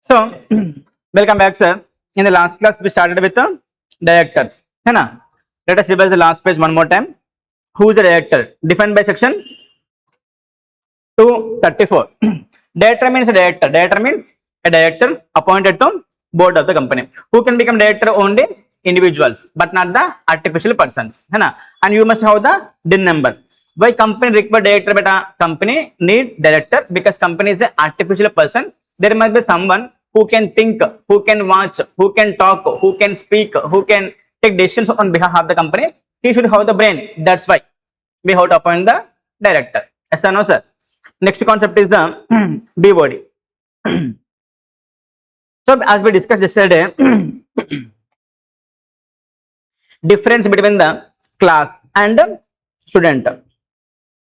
So, welcome back, sir. In the last class, we started with the directors. है ना? Let us revise the last page one more time. Who is a director? Defined by section 234. Director means a director. Director means a director appointed to board of the company. Who can become director? Only individuals, but not the artificial persons. है ना? And you must have the DIN number. Why company require director? Beta company need director because company is an artificial person. There must be someone who can think, who can watch, who can talk, who can speak, who can take decisions on behalf of the company. He should have the brain. That's why we have to appoint the director. Yes or no, sir? Next concept is the B body. So as we discussed yesterday, difference between the class and the student.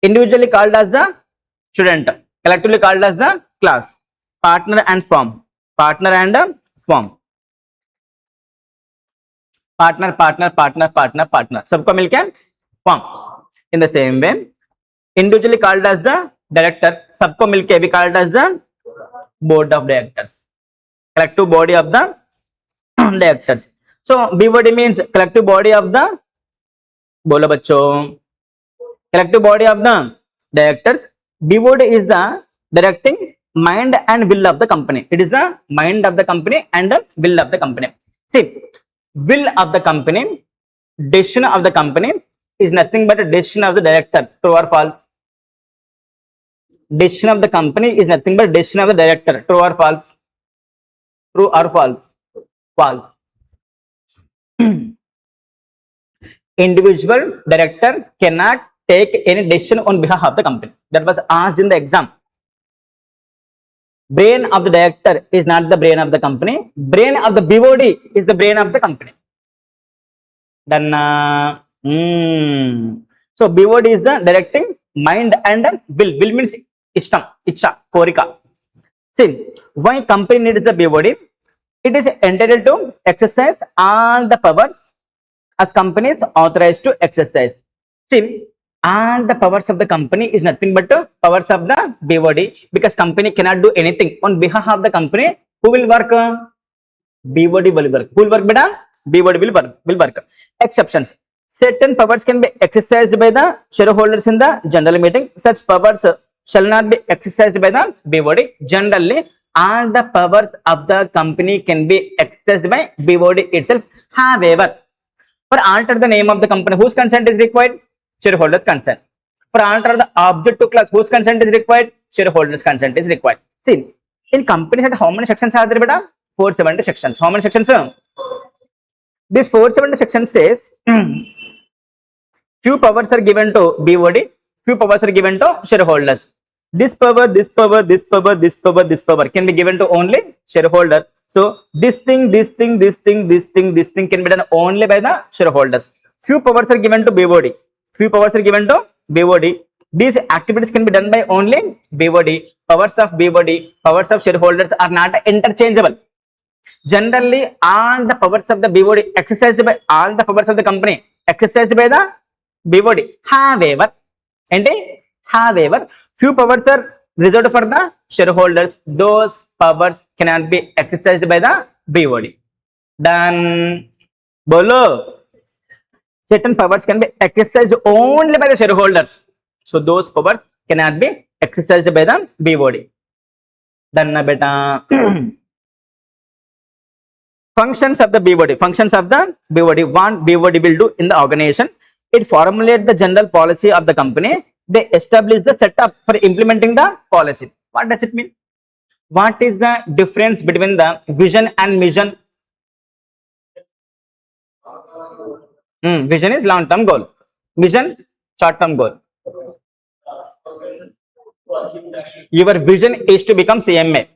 Individually called as the student, collectively called as the class. Partner and firm. Partner and firm. Partner. सबको मिलके firm. In the same way, individually called as the director, सबको मिलके भी called as the board of directors. Collective body of the directors. So BOD means collective body of the, बोलो बच्चों, collective body of the directors. BOD is the directing mind and will of the company. It is the mind of the company and the will of the company. See, will of the company, decision of the company is nothing but a decision of the director. True or false? Decision of the company is nothing but decision of the director. True or false? True or false? False. Individual director cannot take any decision on behalf of the company. That was asked in the exam. Brain of the director is not the brain of the company. Brain of the BOD is the brain of the company. Then, so BOD is the directing mind and will. Will means ishtam, icha, korika. See, why company needs the BOD? It is entitled to exercise all the powers as company is authorized to exercise. See, all the powers of the company is nothing but powers of the BOD because company cannot do anything on behalf of the company. Who will work? BOD will work. Who will work, beta? BOD will work. Exceptions. Certain powers can be exercised by the shareholders in the general meeting. Such powers shall not be exercised by the BOD. Generally, all the powers of the company can be exercised by BOD itself. However, for alter the name of the company, whose consent is required? Shareholders' consent. For alter the object to class, whose consent is required? Shareholders' consent is required. See, in company, how many sections are there, beta? 470 sections. How many sections? This 470 sections says few powers are given to BOD, few powers are given to shareholders. This power can be given to only shareholder. So this thing can be done only by the shareholders. Few powers are given to BOD. Few powers are given to BOD. These activities can be done by only BOD. Powers of BOD, powers of shareholders are not interchangeable. Generally, all the powers of the BOD exercised by all the powers of the company exercised by the BOD. However, few powers are reserved for the shareholders. Those powers cannot be exercised by the BOD. Then, bolo. Certain powers can be exercised only by the shareholders. So those powers cannot be exercised by the BOD. Then beta functions of the BOD. Functions of the BOD. What BOD will do in the organization? It formulates the general policy of the company. They establish the setup for implementing the policy. What does it mean? What is the difference between the vision and mission? Vision is long-term goal. Mission, short-term goal. Your vision is to become CMA.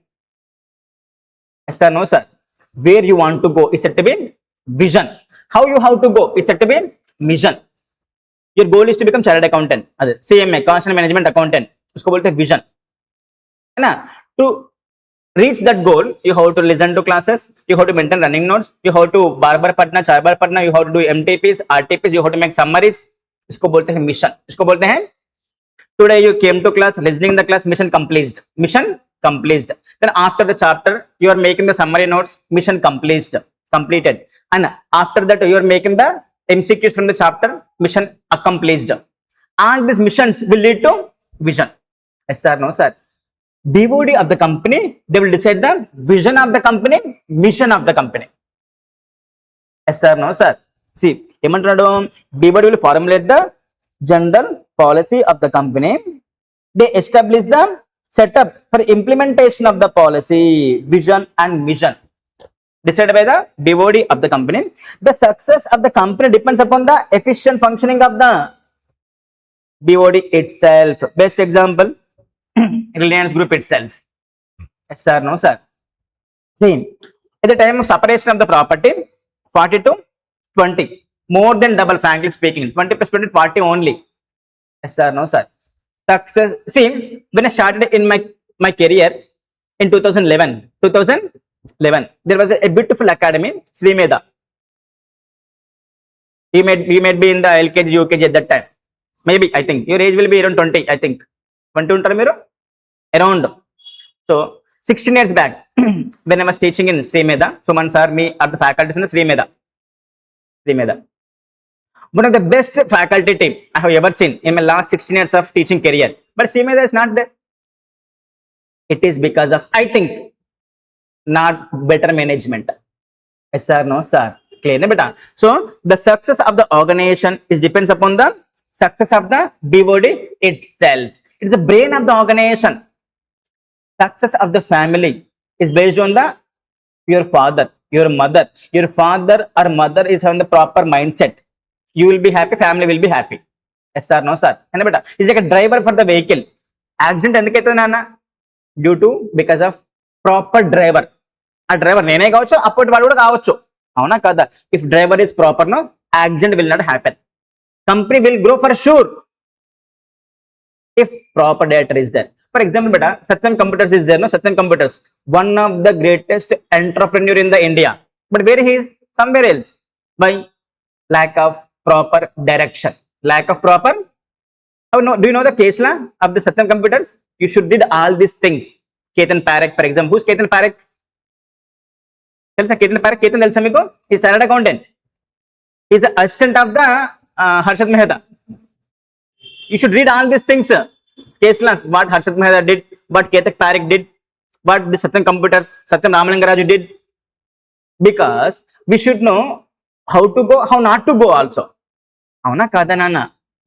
Yes sir, no sir. Where you want to go is said to be vision. How you have to go is said to be mission. Your goal is to become chartered accountant. CMA, Commercial Management Accountant. उसको बोलते हैं vision. है ना? To reach that goal, you have to listen to classes, you have to maintain running notes, you have to बार-बार पढ़ना, चार-बार पढ़ना, you have to do MTPs, RTPs, you have to make summaries. इसको बोलते हैं mission. इसको बोलते हैं Today you came to class, listening the class, mission completed. Mission completed. Then after the chapter, you are making the summary notes, mission completed. And after that, you are making the MCQs from the chapter, mission accomplished. All these missions will lead to vision. Yes sir, no sir. BOD of the company, they will decide the vision of the company, mission of the company. Yes sir, no sir. See, BOD will formulate the general policy of the company. They establish the setup for implementation of the policy, vision and mission decided by the BOD of the company. The success of the company depends upon the efficient functioning of the BOD itself. Best example, Reliance Group itself. Yes sir, no sir. See, at the time of separation of the property, 40 to 20. More than double, frankly speaking. 20 plus 20, 40 only. Yes sir, no sir. Success. See, when I started in my career in 2011, there was a beautiful academy, Sri Medha. You might be in the LKG, UKG at that time. Maybe, I think. Your age will be around 20, I think. 20 around. So, 16 years back, when I was teaching in Sri Medha, Suman sir, me are the faculties in the Sri Medha. One of the best faculty team I have ever seen in my last 16 years of teaching career. But Sri Medha is not there. It is because of, I think, not better management. Yes sir, no sir. Clear, beta. So, the success of the organization is depends upon the success of the BOD itself. It is the brain of the organization. Success of the family is based on the your father, your mother. Your father or mother is on the proper mindset. You will be happy, family will be happy. Yes sir, no sir. And beta, it's like a driver for the vehicle. Accident endukaytadi nana? Due to because of proper driver. A driver నేనే కావచ్చు, అప్పటి వాడు కూడా కావచ్చు. అవునా కదా? If driver is proper, no accident will not happen. Company will grow for sure if proper director is there. For example, beta, Satyam Computers is there, no? Satyam Computers, one of the greatest entrepreneur in the India. But where he is? Somewhere else. Why? Lack of proper direction. Lack of proper. Oh no, do you know the case law of the Satyam Computers? You should did all these things. Ketan Parekh, for example. Who's Ketan Parekh? Ketan Parekh, Ketan telsa meeku? He's chartered accountant. He's the assistant of the Harshad Mehta. You should read all these things. Case laws, what Harshad Mehta did, what Ketan Parekh did, what the Satyam Computers, Satyam Ramalingaraju did. Because we should know how to go, how not to go also. అవునా కాదా నాన్న?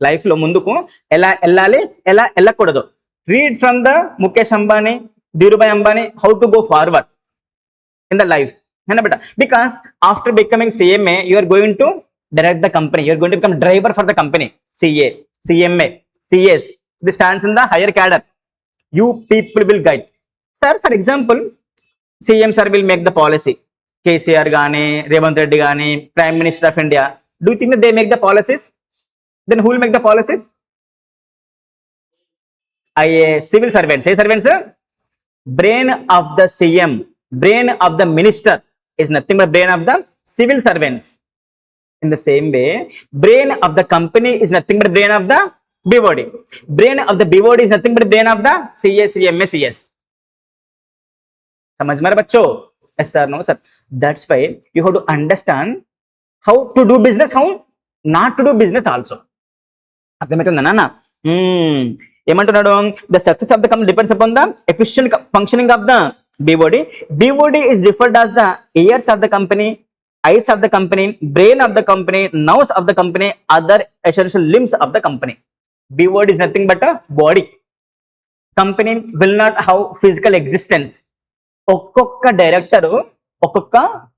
Life లో ముందుకు ఎలా వెళ్ళాలి, ఎలా వెళ్ళకూడదు. Read from the Mukesh Ambani, Dhirubhai Ambani, how to go forward in the life. Because after becoming CMA, you are going to direct the company. You are going to become driver for the company. CA, CMA, CS. This stands in the higher cadre. You people will guide. Sir, for example, CM sir will make the policy. KCR Gani, Revanth Reddy Gani, Prime Minister of India. Do you think that they make the policies? Then who will make the policies? Civil servants. Say servants, sir. Brain of the CM, brain of the minister is nothing but brain of the civil servants. In the same way, brain of the company is nothing but brain of the BOD. Brain of the BOD is nothing but brain of the CA, CMA, CS. समझ में बच्चों? Yes sir, no sir. That's why you have to understand how to do business, how not to do business also. అర్థమవుతుందా నాన్న? ఏమంటున్నాడు? The success of the company depends upon the efficient functioning of the BOD. BOD is referred as the ears of the company, eyes of the company, brain of the company, nose of the company, other essential limbs of the company. BOD is nothing but a body. Company will not have physical existence. ఒక్కొక్క director ఒక్కొక్క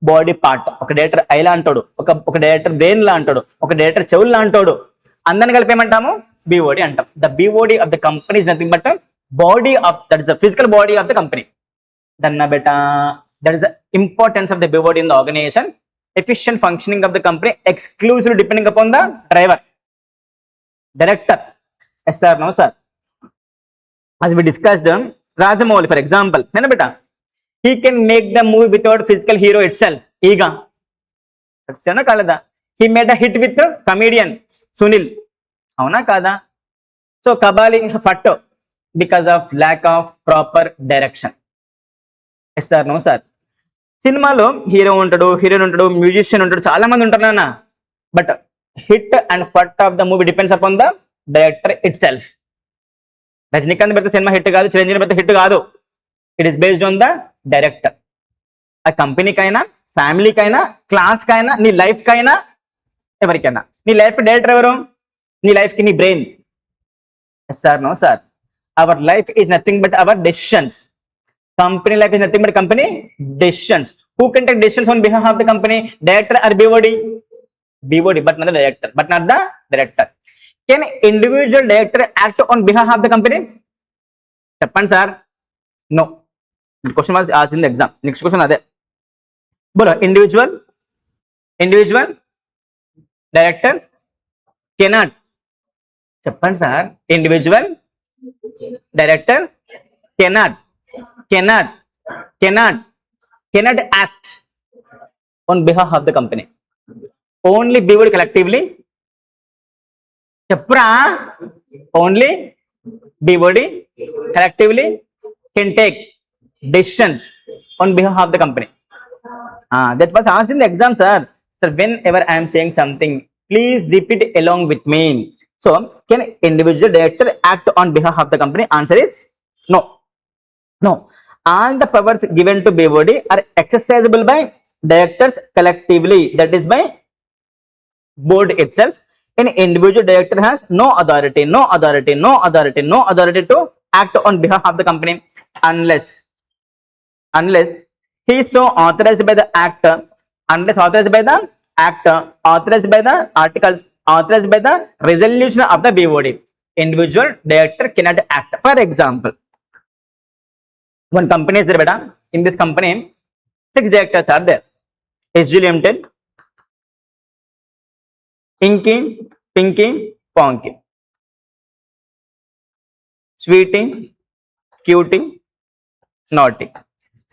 body part. ఒక director I లా అంటాడు, ఒక director brain లా అంటాడు, ఒక director చెవులు లా అంటాడు. అందరిని కలిపి ఏమంటాము? BOD అంటాం. The BOD of the company is nothing but a body of, that is the physical body of the company. Danna beta, that is the importance of the BOD in the organization. Efficient functioning of the company exclusively depending upon the driver, director. Yes sir, no sir. As we discussed, Rajamouli for example, है ना बेटा, he can make the movie without physical hero itself. Ega success కాలేదా? He made a hit with comedian Sunil. అవునా కాదా? So Kabali ఫట్ because of lack of proper direction. Yes sir, no sir. సినిమాలో hero ఉంటాడు, heroine ఉంటాడు, musician ఉంటాడు, చాలా మంది ఉంటారు నాన్న. బట్ హిట్ అండ్ ఫట్ of the movie depends upon the director itself. Rajinikanth పెడితే సినిమా హిట్ కాదు, చిరంజీవి పెడితే హిట్ కాదు. It is based on the director. ఆ కంపెనీకైనా, ఫ్యామిలీకైనా, క్లాస్కైనా, నీ లైఫ్కైనా, ఎవరికైనా. నీ లైఫ్కి డైరెక్టర్ ఎవరు? నీ లైఫ్కి నీ brain. Yes sir, no sir. Our life is nothing but our decisions. Company life is nothing but company decisions. Who can take decisions on behalf of the company? Director or BOD? BOD, but not the director. But not the director. Can individual director act on behalf of the company? Chappan sir. No. The question was asked in the exam. Next question is that. Individual director cannot. Chappan sir. Individual director cannot act on behalf of the company. Only BOD collectively. Chapra. Only BOD collectively can take decisions on behalf of the company. That was asked in the exam, sir. Sir, whenever I am saying something, please repeat along with me. So, can individual director act on behalf of the company? Answer is no. No. All the powers given to BOD are exercisable by directors collectively. That is by board itself. An individual director has no authority to act on behalf of the company unless he is so authorized by the act, authorized by the articles, authorized by the resolution of the BOD. Individual director cannot act. For example, one company is there, beta. In this company, 6 directors are there. SG Limited, Inky, Pinky, Ponky, Sweetie, Cutie, Naughty.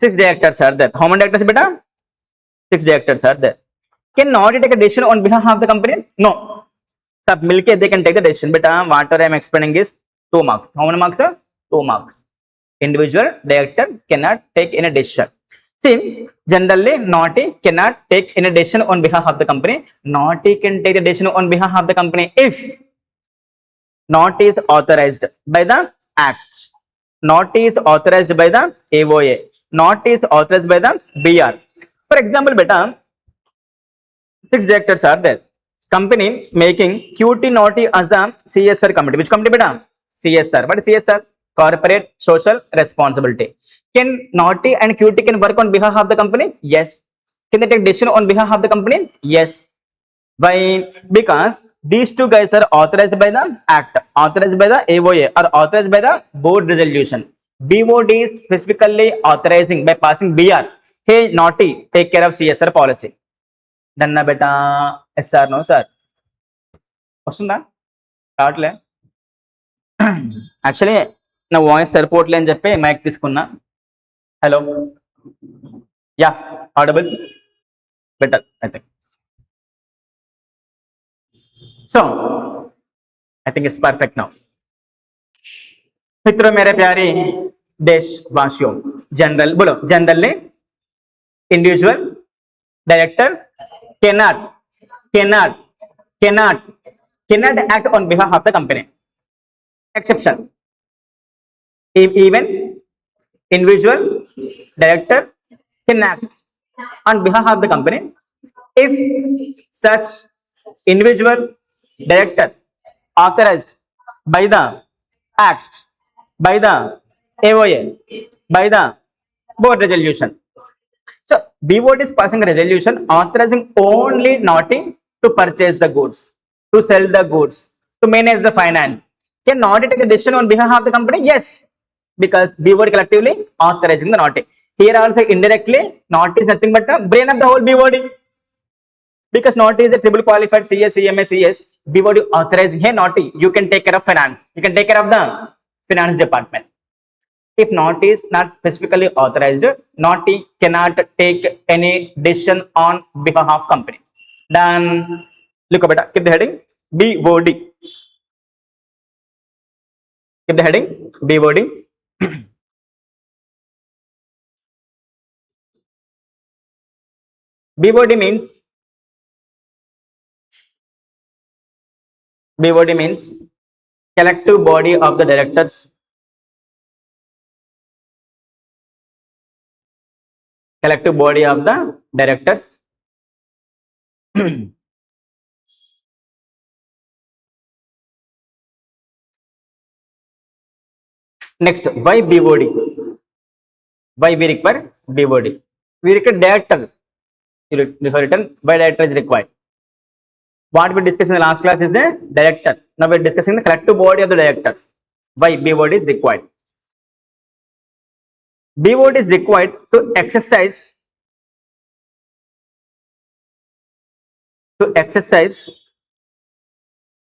6 directors are there. How many directors, beta? 6 directors are there. Can Naughty take a decision on behalf of the company? No. Sub Milky, they can take the decision. Beta, whatever I am explaining is 2 marks. How many marks, sir? 2 marks. Individual director cannot take any decision. See, generally, Naughty cannot take any decision on behalf of the company. Naughty can take the decision on behalf of the company if Naughty is authorized by the Act. Naughty is authorized by the AOA. Naughty is authorized by the BR. For example, beta, 6 directors are there. Company making QT Naughty as the CSR committee. Which committee, beta? CSR. What is CSR? Corporate Social Responsibility. Can Naughty and QT can work on behalf of the company? Yes. Can they take decision on behalf of the company? Yes. Why? Because these 2 guys are authorized by the Act, authorized by the AOA, or authorized by the board resolution. BOD is specifically authorizing by passing BR. Hey Naughty, take care of CSR policy. Done na beta? Yes sir, no sir. Vastunda? Start. Actually, నా voice సరిపోవట్లే అని చెప్పి mic తీసుకున్నా. Hello, yeah, audible, better I think. So I think it's perfect now. मित्रों, मेरे प्यारे देशवासियों, general बोलो, generally individual director cannot act on behalf of the company. Exception. Even individual director can act on behalf of the company if such individual director authorized by the Act, by the AOA, by the board resolution. So BOD is passing a resolution authorizing only Naughty to purchase the goods, to sell the goods, to manage the finance. Can Naughty take a decision on behalf of the company? Yes. Because BOD collectively authorizing the Naughty. Here also indirectly, Naughty is nothing but the brain of the whole BOD. Because Naughty is a triple qualified CS, CMA, CS. BOD authorizing, hey Naughty, you can take care of finance. You can take care of the finance department. If Naughty is not specifically authorized, Naughty cannot take any decision on behalf of company. Then look at it. Keep the heading BOD. keep the heading BOD. BOD means collective body of the directors. Collective body of the directors. Next, why BOD? Why we require BOD? We require director. Written by director is required. What we discussed in the last class is the director. Now we are discussing the collective body of the directors. Why BOD is required? BOD is required to exercise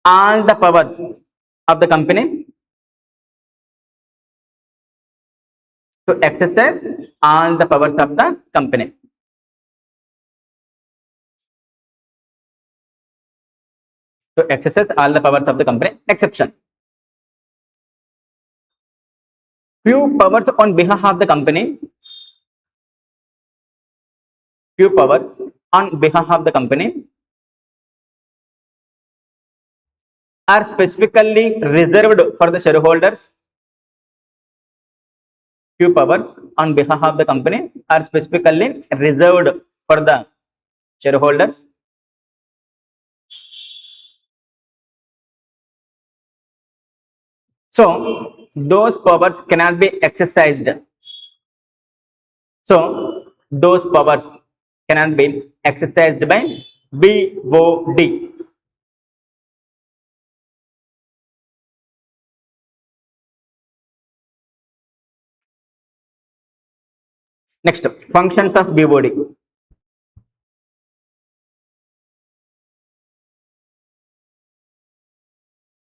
all the powers of the company. To exercise all the powers of the company. To exercise all the powers of the company. Exception. Few powers on behalf of the company. Few powers on behalf of the company are specifically reserved for the shareholders. Few powers on behalf of the company are specifically reserved for the shareholders. So those powers cannot be exercised. So those powers cannot be exercised by BOD. Next, functions of BOD.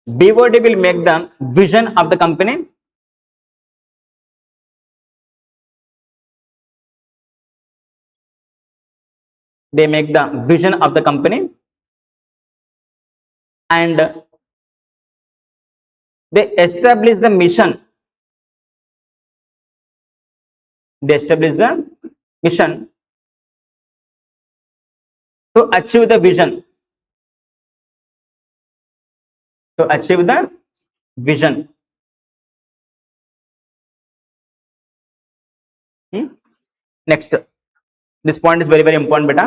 BOD will make the vision of the company. They make the vision of the company and they establish the mission. They establish the mission to achieve the vision. To achieve the vision. Next, this point is very, very important, beta.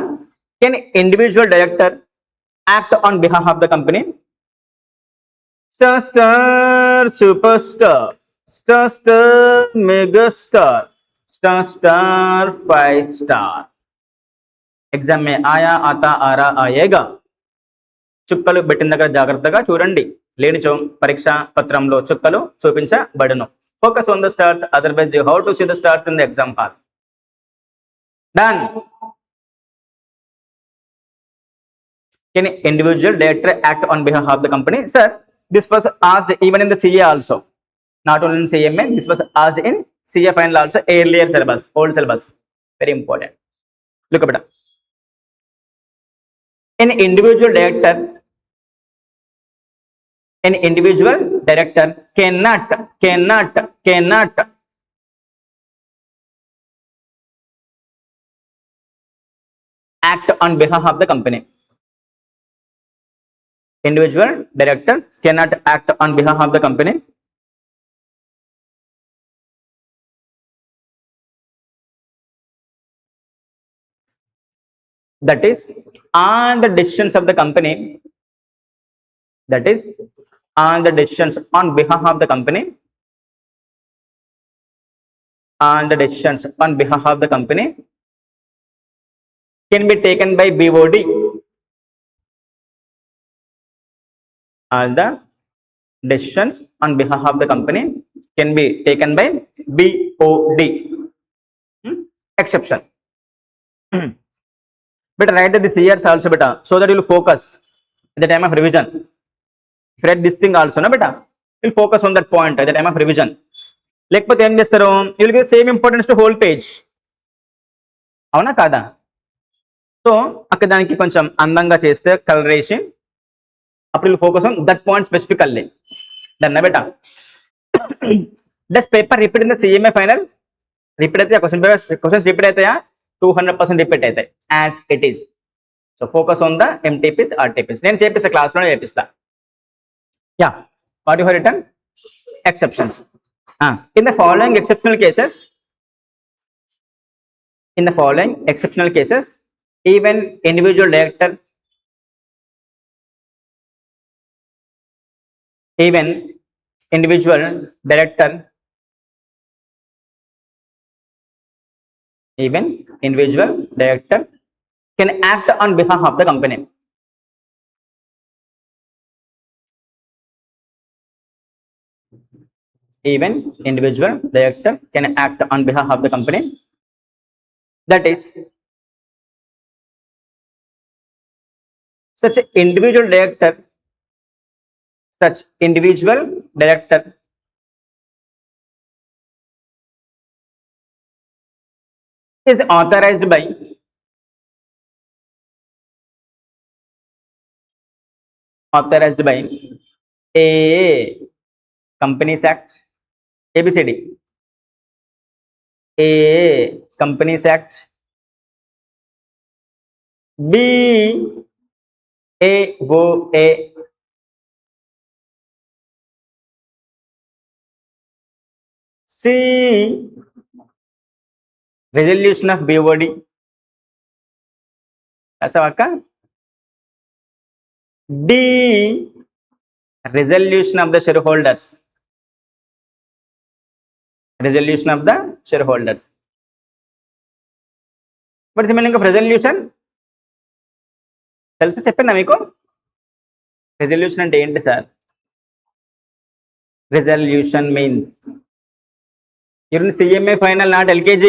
Can individual director act on behalf of the company? Star, superstar, star, megastar, star, 5-star. Exam మే ఆయా ఆతా ఆరా ఆయేగా. చుక్కలు పెట్టిన దగ్గర జాగ్రత్తగా చూడండి, లేనిచో పరీక్షా పత్రంలో చుక్కలు చూపించబడును. Focus on the stars, otherwise you how to see the stars in the exam hall. Done. Can individual director act on behalf of the company? Sir, this was asked even in the CA also. Not only in CMA, this was asked in CA final also, earlier syllabus, old syllabus. Very important. Look at it. An individual director cannot act on behalf of the company. Individual director cannot act on behalf of the company. That is on the decisions of the company. That is on the decisions on behalf of the company. On the decisions on behalf of the company can be taken by BOD. All the decisions on behalf of the company can be taken by BOD. Exception. But write this years also, beta, so that you will focus at the time of revision. If you write this thing also, na beta, you will focus on that point at the time of revision. లేకపోతే ఏం చేస్తారు, you will give same importance to whole page. అవునా కాదా? So అక్కడ దానికి కొంచెం అందంగా చేస్తే కలర్ వేసి అప్పుడు focus on that point specifically. Done beta? Does paper repeat in the CMA final? Repeat అయితే questions repeat అవుతాయా? 200% repeat అవుతాయి as it is. So focus on the MTPs, RTPs. నేను చేపిస్తా, క్లాస్లో చేపిస్తా. Yeah, what you have written? Exceptions. In the following exceptional cases, even individual director can act on behalf of the company. Even individual director can act on behalf of the company. That is, such individual director is authorized by A. Companies Act, ABCD. A. Companies Act. B. AOA. C. Resolution of BOD. Asavaka. D. Resolution of the shareholders. What is the meaning of resolution? తెలుసా, చెప్పండి మీకు. Resolution అంటే ఏంటి sir? Resolution means you're in CMA final, not LKG.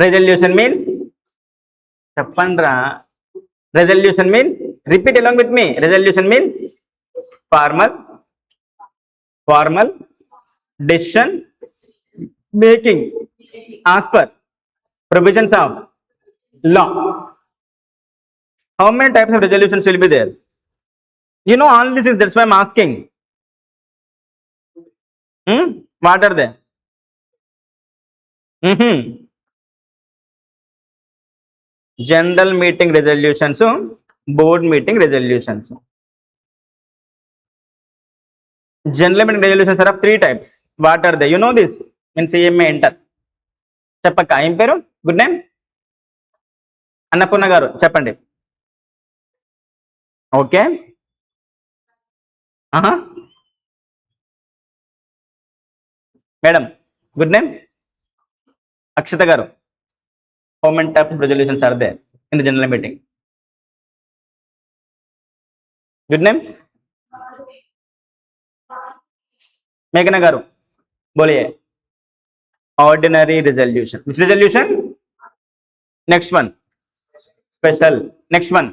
Resolution means, చెప్పండ్రా. Resolution means, repeat along with me. Resolution means formal decision making as per provisions of law. How many types of resolutions will be there? You know all this is, that's why I'm asking. What are they? General meeting resolutions, board meeting resolutions. General meeting resolutions are of 3 types. What are they? You know this in CMA enter. చెప్పక్క, ఏం పేరు? Good name Annapurna గారు, చెప్పండి. Okay. Madam, good name Akshata గారు. How many types of resolutions are there in the general meeting? Good name? Meghana garu, boliye. Ordinary resolution. Which resolution? Next one. Special. Next one.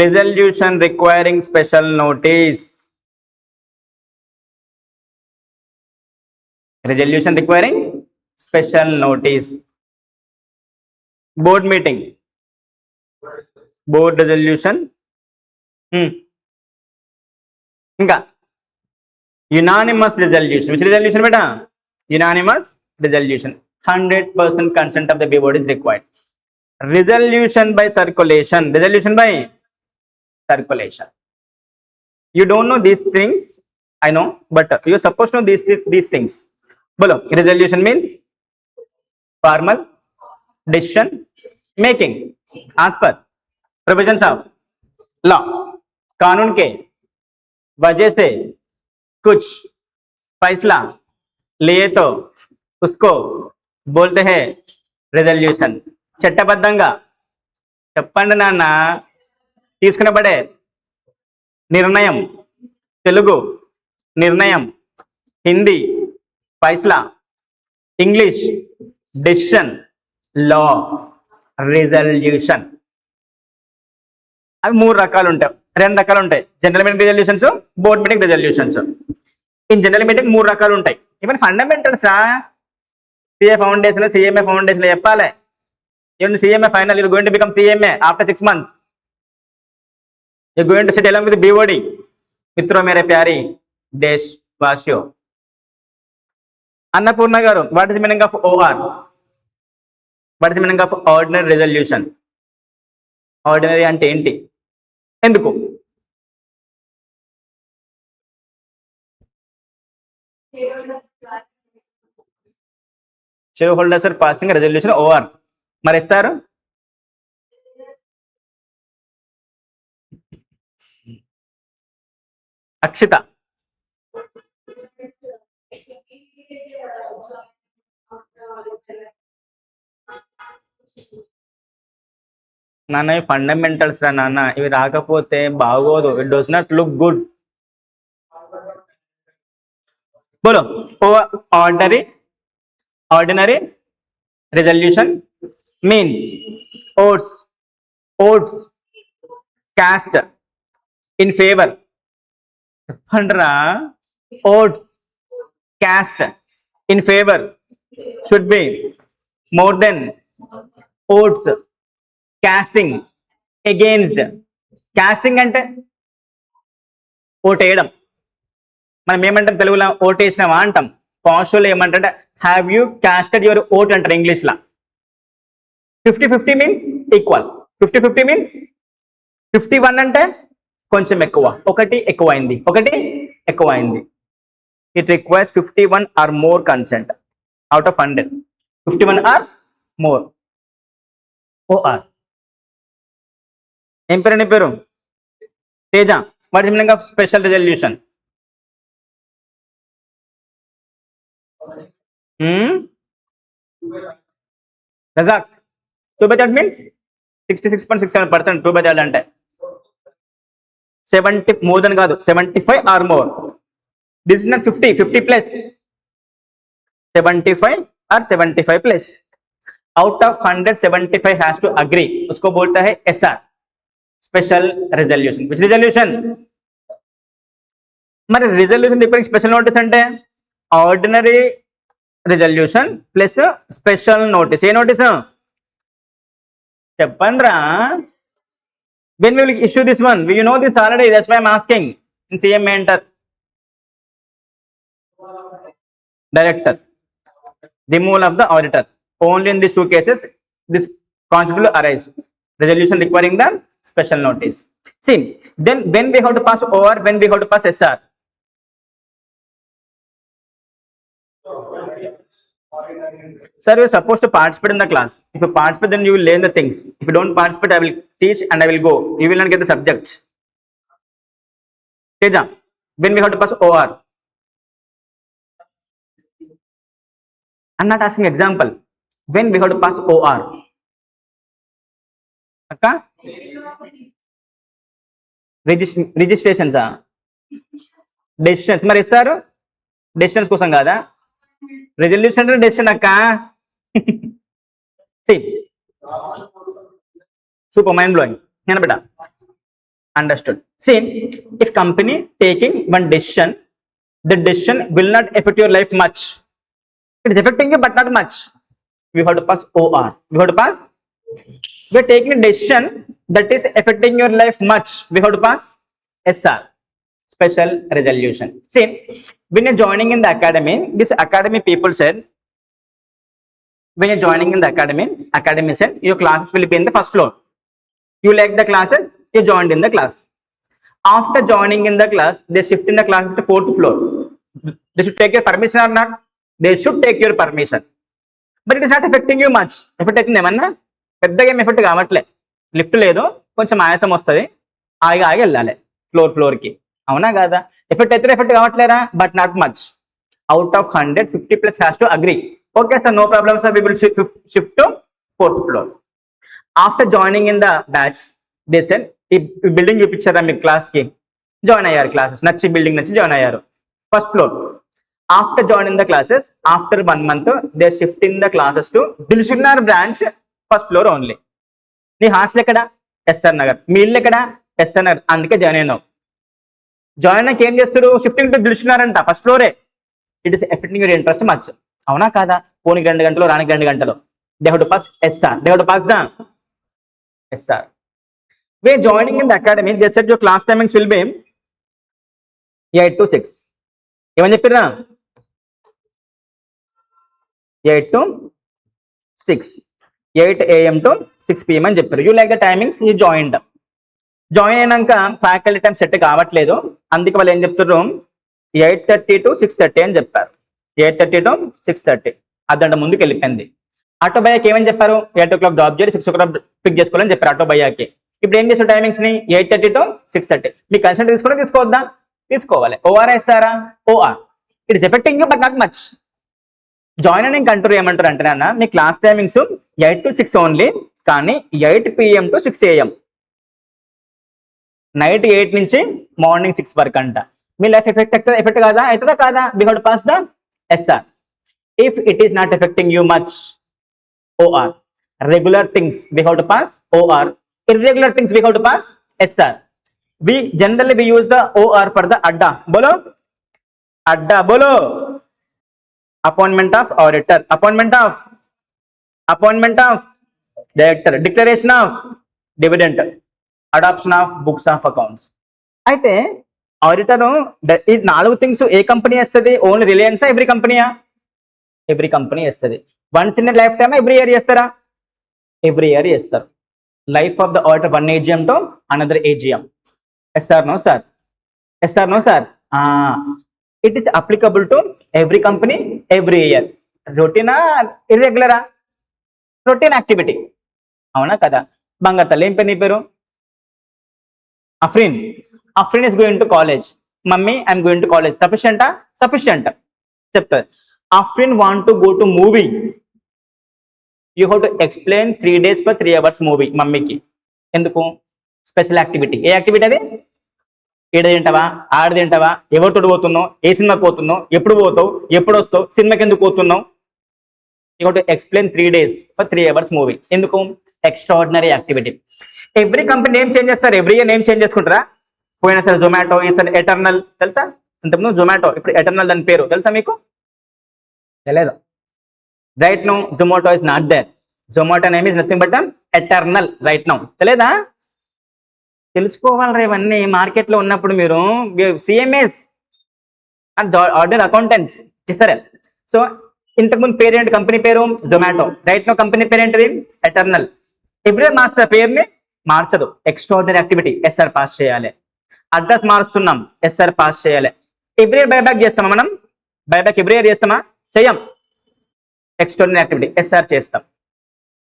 Resolution requiring special notice. Resolution requiring special notice. Board meeting, board resolution. Inka unanimous resolution. Which resolution beta? Unanimous resolution. 100% consent of the board is required. Resolution by circulation. You don't know these things, I know, but you're supposed to know these things. Bolo, resolution means formal decision making as per provisions of law. कानून के वजह से कुछ फैसला लिए तो उसको बोलते हैं రెజల్యూషన్. చట్టబద్ధంగా చెప్పండి నాన్న. తీసుకునబడే నిర్ణయం, తెలుగు నిర్ణయం, హిందీ ఫైస్లా, ఇంగ్లీష్ డెసిషన్, లా రెజల్యూషన్. అవి 3 రకాలు ఉంటాయి, 2 రకాలు ఉంటాయి. General meeting resolutions, board meeting resolutions. In general meeting 3 రకాలు ఉంటాయి. ఇవన్నీ ఫండమెంటల్స్ రా. CA ఫౌండేషన్, CMA ఫౌండేషన్ చెప్పాలి. Even CMA final, you're going to become CMA after 6 months. You're going to sit along with the BOD. మిత్రో మేరే ప్యారీ దేశ్ వాసియో. అన్నపూర్ణ గారు, what is the meaning of OR? What is the meaning of ordinary resolution? Ordinary అంటే ఏంటి, ఎందుకు? Share holders are passing resolution OR. మరి ఇస్తారు అక్షిత. నాన్న ఇవి ఫండమెంటల్స్ రా నాన్న, ఇవి రాకపోతే బాగోదు. It does not look good. बोलो ordinary ordinary resolution means oaths cast in favor. చెప్పండిరా, oaths cast in favor should be more than oaths casting against. casting అంటే ఓటేయడం. మనం ఏమంటాం తెలుగులో, ఓటేసినావా అంటాం. పాషులో ఏమంటే have you casted your vote అంటారు ఇంగ్లీష్లో. 50-50 మీన్స్ ఈక్వల్. 50-50 మీన్స్ 51 అంటే కొంచెం ఎక్కువ, ఒకటి ఎక్కువైంది, ఒకటి ఎక్కువైంది. It requires 51 or more consent out of 100. 51 or more. OR. ఏం పేరు నీ పేరు? Teja. What is meaning of special resolution? Razak. 2/3 means 66.67%. 2/3 అంటే 70 మోర్ దెన్ కాదు, 75 or more. This is not 50 plus 75 और 75 plus. Out of 100 75 has to agree. उसको बोलता है SR, special resolution. Which resolution? మరి రిజల్యూషన్ రిక్వైరింగ్ స్పెషల్ నోటీస్ అంటే ordinary resolution plus special notice. ఏ notice చెప్పండి రా. When will issue this one? You know this already, that's why I am asking. In CM enter director, removal of the auditor. Only in these two cases this concept will arise. Resolution requiring the special notice. See, then when we have to pass OR, when we have to pass SR? Sir, you are supposed to participate in the class. If you participate, then you will learn the things. If you don't participate, I will teach and I will go. You will not get the subject. Teja, when we have to pass OR? I'm not asking example. When we have to pass OR? Akka? Registrations are decisions. మరి ఇస్తారు decisions కోసం కాదా? Resolution అంటే decision అక్క. Super, mind blowing. నేను బిడ్డ understood. See, if company taking one decision, the decision will not affect your life much. It is affecting you but not much. We have to pass OR. We have to pass. We are taking a decision that is affecting your life much. We have to pass SR, special resolution. See, when you're joining in the academy, this academy people said, when you're joining in the academy said your classes will be in the first floor. You like the classes, you joined in the class. After joining in the class, they shift in the class to 4th floor. They should take your permission or not? They should take your permission. But it is not affecting you much. Effect అవుతుంది ఏమన్నా? పెద్దగా ఏం effect కావట్లే. Lift లేదు, కొంచెం ఆయాసం వస్తుంది, ఆగి వెళ్ళాలి ఫ్లోర్కి. అవునా కాదా? ఎఫెక్ట్ అయితే ఎఫెక్ట్ కావట్లేరా? But not much. Out of 100 50 plus has to agree. Okay sir, no problem sir, we will shift to 4th floor. After joining in the batch they said, ఈ బిల్డింగ్ చూపించారా మీకు క్లాస్కి? జాయిన్ అయ్యారు, classes నచ్చి building నచ్చి join అయ్యారు. First floor. After joining the classes, after 1 month, they shift in the classes to Dilshukhnagar branch, first floor only. నీ hostel ఎక్కడ? ఎస్ఆర్ నగర్. మీ ఇల్లు ఎక్కడ? ఎస్ఆర్ నగర్. అందుకే జాయిన్ అయినావు. జాయిన్ అయ్యాక ఏం చేస్తారు? షిఫ్టింగ్ టు దిల్సుఖ్నగర్ అంట, ఫస్ట్ ఫ్లోరే. It is affecting your interest much. అవునా కాదా? పోనికి 2 గంటలు, రానికి 2 గంటలు. They have to pass SR. They have to pass the SR. We joining in the academy, they said your class timings will be 8 to 6 ఏమని చెప్పిర్రా 8 to 6 8 AM to 6 PM అని చెప్పారు. You like the timings you join అయినాక faculty time set కావట్లేదు, అందుకే వాళ్ళు ఏం చెప్తారు 8:30 to 6:30 అని చెప్పారు. 8:30 to 6:30 అదంట ముందుకు వెళ్ళిపోయింది. ఆటో భయ్యాకి ఏమని చెప్పారు 8 o'clock డ్రాప్ చేయాలి 6 o'clock పిక్ చేసుకోవాలని చెప్పారు ఆటో భయ్యాకి. ఇప్పుడు ఏం చేస్తారు టైమింగ్స్ ని 8:30 to 6:30. మీ కన్సల్ట్ తీసుకుంటే తీసుకోవద్దా, తీసుకోవాలి. ఓఆర్ ఇస్తారా, OR. It is effecting you but not much. Join అని కంట్రోల్ ఏమంటారు అంటే నాన్న మీ క్లాస్ టైమింగ్స్ 8 to 6 ఓన్లీ, కానీ 8 PM to 6 AM, నైట్ 8 నుంచి మార్నింగ్ 6 వరకు అంట. మీ లైఫ్ ఎఫెక్ట్ కాదా, అవుతుందా కాదా? We have to pass the SR. If it is not effecting you much, OR. Regular things we have to pass OR, irregular things we have to pass SR. We generally use the OR for the adda. Bolo, adda bolo. Appointment of auditor, appointment of director, declaration of dividend, adoption of books of accounts. అయితే auditor ఈ 4 things ఏ company చేస్తుంది? Only Reliance every కంపెనీయా? Every company చేస్తుంది. Once in life time every year చేస్తారా? Every year చేస్తారు. Life of the auditor, one AGM to another AGM. Yes or no, sir? Yes or no, sir? It is applicable to every company, every year. Routine irregular? Routine activity. అవునా కదా? బంగాతల్లి ఏం పేరు? Afrin is going to college. Mummy, I'm going to college. Sufficient. చెప్తారు. Afrin want to go to movie. You have to explain 3 days for 3 hours movie మమ్మీకి. ఎందుకు? Special activity. ఏ activity అది? ఏడ తింటావా, ఆడ తింటావా, ఎవరితో పోతున్నావు, ఏ సినిమాకి పోతున్నావు, ఎప్పుడు పోతావు, ఎప్పుడు వస్తావు, సినిమాకి ఎందుకు పోతున్నావు? You have to explain 3 days for 3 hours movie. ఎందుకు? Extraordinary activity. Every company name change చేస్తారు, ఎవ్రీ ఇయర్ నేమ్ చేంజ్ చేసుకుంటారా? పోయినా సరే జొమాటో, ఈసారి ఎటర్నల్. తెలుసా? ఇంతకుముందు జొమాటో, ఇప్పుడు ఎటర్నల్ దాని పేరు తెలుసా మీకు? తెలియదు. Right now, Zomato is not there. Zomato name is nothing but eternal right now. తెలియదా? తెలుసుకోవాలి ఇవన్నీ. మార్కెట్లో ఉన్నప్పుడు మీరు సిఎంఎస్ ఆర్డర్ అకౌంటెంట్స్ చేస్తారా? సో ఇంతకుముందు పేరేంటి? కంపెనీ పేరు జొమాటో. రైట్ నో కంపెనీ పేరేంటిది? ఎటర్నల్. ఎవ్రీ మార్చుతా పేరుని? మార్చదు. ఎక్స్ట్రాడినరీ యాక్టివిటీ ఎస్ఆర్ పాస్ చేయాలి. అడ్రస్ మారుస్తున్నాం, ఎస్ఆర్ పాస్ చేయాలి. ఎవ్రీ ఇయర్ బైబ్యాక్ చేస్తామా మనం? బైబ్యాక్ ఎవ్రీ ఇయర్ చేస్తామా? చెయ్యం. ఎక్స్ట్రాడినరీ యాక్టివిటీ ఎస్ఆర్ చేస్తాం.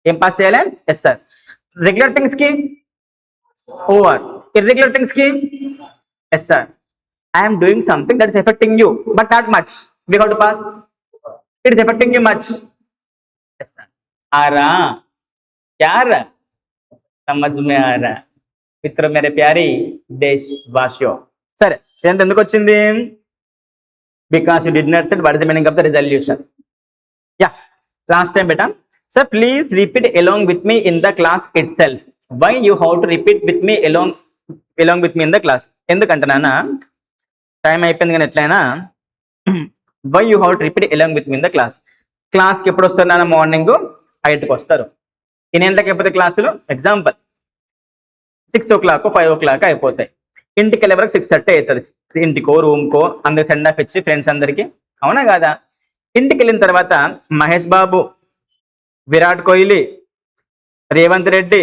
ఏం పాస్ చేయాలి? ఎస్ఆర్. రెగ్యులర్ థింగ్స్ కి ఓఆర్, ఇర్రెగ్యులర్ థింగ్స్ కి SR. I'm doing something that is effecting you but not much, we have to pass. It is effecting you much, SR. ఆరా ప్యార్ సమజ్ మే ఆరా మిత్ర మేరే ప్యారీ దేశ్ వాసియో. సరే, ఇదంతా ఎందుకు వచ్చింది? Because you did not set what is the meaning of the resolution. Yeah, last time beta. Sir, please repeat along with me in the class itself. Why you have to repeat with me along with me in the class? ఎందుకంటే నాన్న time అయిపోయింది కానీ ఎట్లయినా why you have to repeat along with me in the class. క్లాస్కి ఎప్పుడు వస్తారు నాన్న? Morning 8కి వస్తారు. ఎన్ని గంటలకు అయిపోతాయి క్లాసులు? ఎగ్జాంపుల్ 6 o'clock 5 o'clock అయిపోతాయి. ఇంటికి వెళ్ళే వరకు 6:30 అవుతుంది. ఇంటికో రూమ్కో అందరికి సెండ్ ఆఫ్ ఇచ్చి ఫ్రెండ్స్ అందరికి, అవునా కాదా? ఇంటికి వెళ్ళిన తర్వాత మహేష్ బాబు, విరాట్ కోహ్లీ, రేవంత్ రెడ్డి,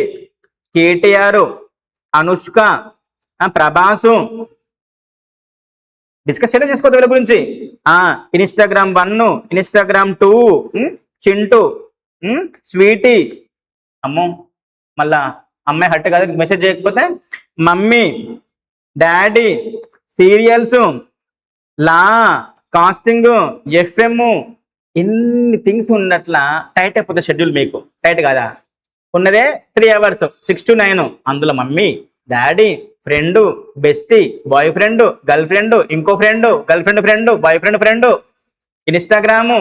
కేటీఆర్, అనుష్క, ప్రభాసు డిస్కస్ చేసుకోవద్దు వీళ్ళ గురించి. Instagram 1, Instagram 2, Chintu, sweetie. అమ్మో, మళ్ళా అమ్మాయి హట్ కాదు మెసేజ్ చేయకపోతే మమ్మీ, డాడీ, సీరియల్స్, లా, కాస్టింగ్, ఎఫ్ఎం, ఇన్ని థింగ్స్ ఉన్నట్ల టైట్ అయిపోతుంది షెడ్యూల్. మీకు టైట్ కాదా? ఉన్నదే 3 hours 6 to 9. అందులో mummy, daddy, friend, bestie, boy friend, girl friend, ఇంకో friend, girl friend friend, boy friend, Instagram,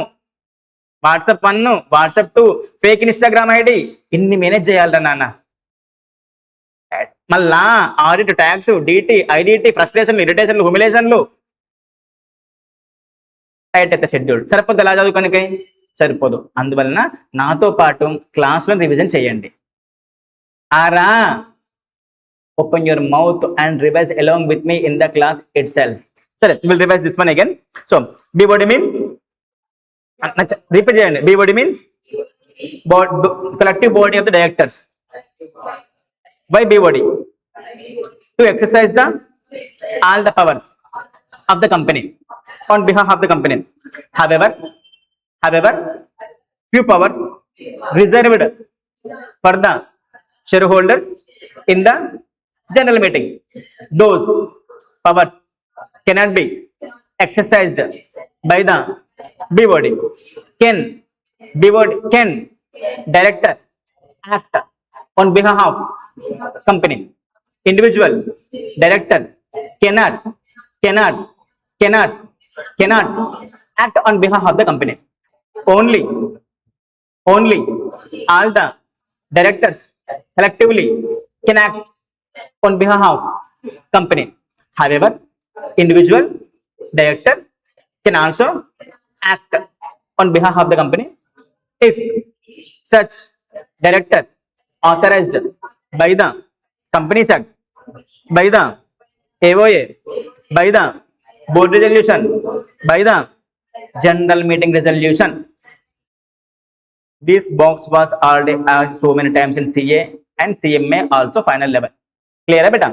WhatsApp 1, WhatsApp 2, fake Instagram ID, ఇన్ని మేనేజ్ చేయాలరా నాన్న. మళ్ళా ఆడిట్, ట్యాక్స్, డిటి, ఐడిటి, ఫ్రస్ట్రేషన్లు, ఇరిటేషన్లు, హ్యూమిలేషన్లు. టైట్ అయితే షెడ్యూల్ సరిపోదు. ఎలా చదువుకోనికి సరిపోదు. అందువలన నాతో పాటు క్లాస్లో రివిజన్ చేయండి. ఆరా open your mouth and revise along with me in the class itself. Sorry, we'll revise this one again. So BOD means, repeat చేయండి. BOD means collective body of the directors. Why BOD? To exercise the all the powers of the company on behalf of the company. However, few powers reserved for the shareholders in the general meeting. Those powers cannot be exercised by the BOD. Can director act on behalf of company? Individual director cannot act on behalf of the company. Only all the directors collectively can act on behalf of company. However, individual director can also act on behalf of the company if such director authorized by the Companies Act, by the AOA, by the board resolution, by the general meeting resolution. This box was already asked so many times in CA and CMA also final level. Clear hai beta?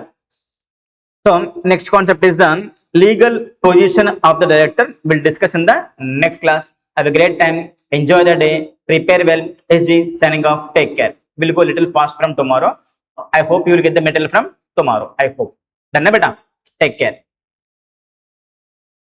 So next concept is the legal position of the director. We'll discuss in the next class. Have a great time. Enjoy the day. Prepare well. SG signing off. Take care. We'll go a little fast from tomorrow. I hope you will get the material from tomorrow. I hope. Done na beta? Take care.